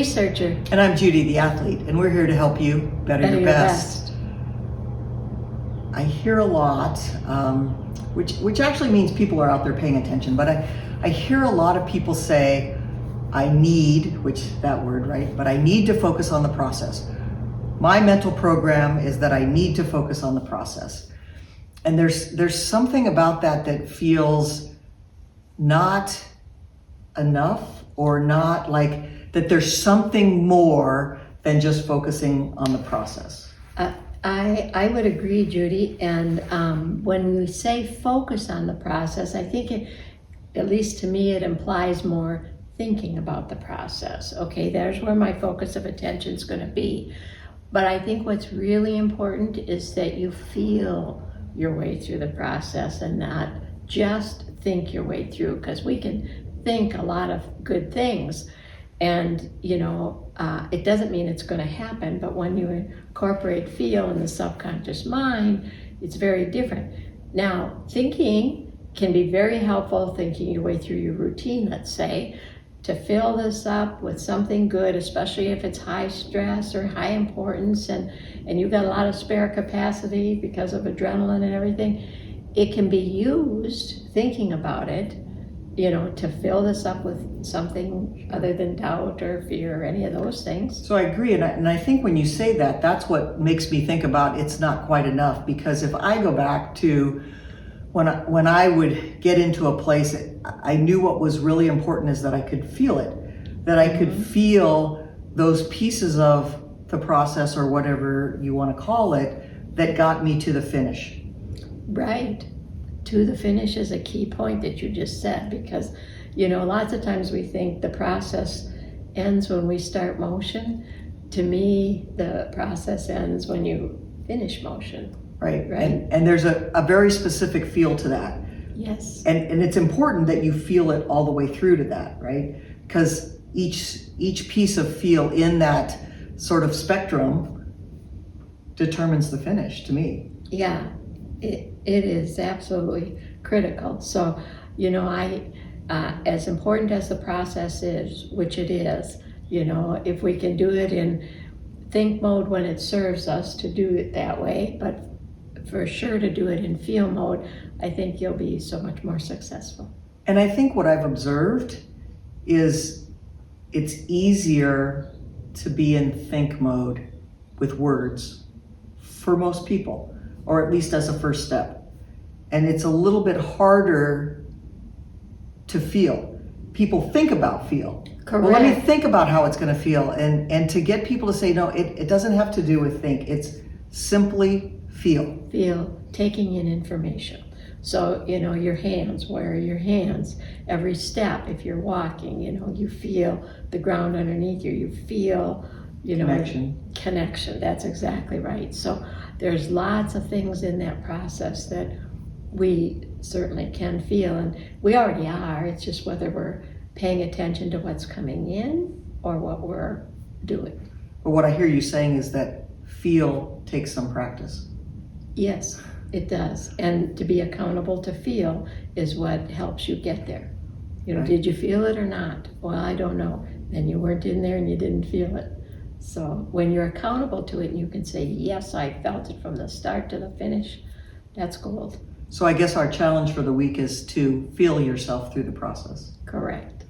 researcher. And I'm Judy, the athlete, and we're here to help you better your best. I hear a lot, which actually means people are out there paying attention, but I hear a lot of people say, I need, that word, right? But I need to focus on the process. My mental program is that I need to focus on the process. And there's something about that feels not enough, or not like that there's something more than just focusing on the process. I would agree, Judy. And when we say focus on the process, I think at least to me, it implies more thinking about the process. Okay, there's where my focus of attention is going to be. But I think what's really important is that you feel your way through the process and not just think your way through, because we can think a lot of good things, and it doesn't mean it's going to happen, but when you incorporate feel in the subconscious mind, it's very different. Now, thinking can be very helpful, thinking your way through your routine, let's say, to fill this up with something good, especially if it's high stress or high importance, and you've got a lot of spare capacity because of adrenaline and everything. It can be used, thinking about it, to fill this up with something other than doubt or fear or any of those things. So I agree, and I think when you say that, that's what makes me think about it's not quite enough, because if I go back to when I would get into a place, I knew what was really important is that I could feel it, that I could feel those pieces of the process, or whatever you want to call it, that got me to the finish. Right. To the finish is a key point that you just said, because, lots of times we think the process ends when we start motion. To me, the process ends when you finish motion. Right. Right. And there's a very specific feel to that. Yes. And it's important that you feel it all the way through to that, right? Because each piece of feel in that sort of spectrum determines the finish, to me. Yeah, it is absolutely critical. So, as important as the process is, which it is, if we can do it in think mode when it serves us to do it that way, but for sure to do it in feel mode, I think you'll be so much more successful. And I think what I've observed is it's easier to be in think mode with words for most people, or at least as a first step. And it's a little bit harder to feel. People think about feel. Correct. Well, let me think about how it's going to feel. And to get people to say, no, it doesn't have to do with think. It's simply feel. Feel, taking in information. So, your hands, where are your hands? Every step, if you're walking, you feel the ground underneath you. You feel, connection. That's exactly right. So there's lots of things in that process that we certainly can feel, and we already are. It's just whether we're paying attention to what's coming in or what we're doing. But what I hear you saying is that feel takes some practice. Yes, it does. And to be accountable to feel is what helps you get there. Right. Did you feel it or not? Well, I don't know. Then you weren't in there and you didn't feel it. So when you're accountable to it and you can say, yes, I felt it from the start to the finish, that's gold. So I guess our challenge for the week is to feel yourself through the process. Correct.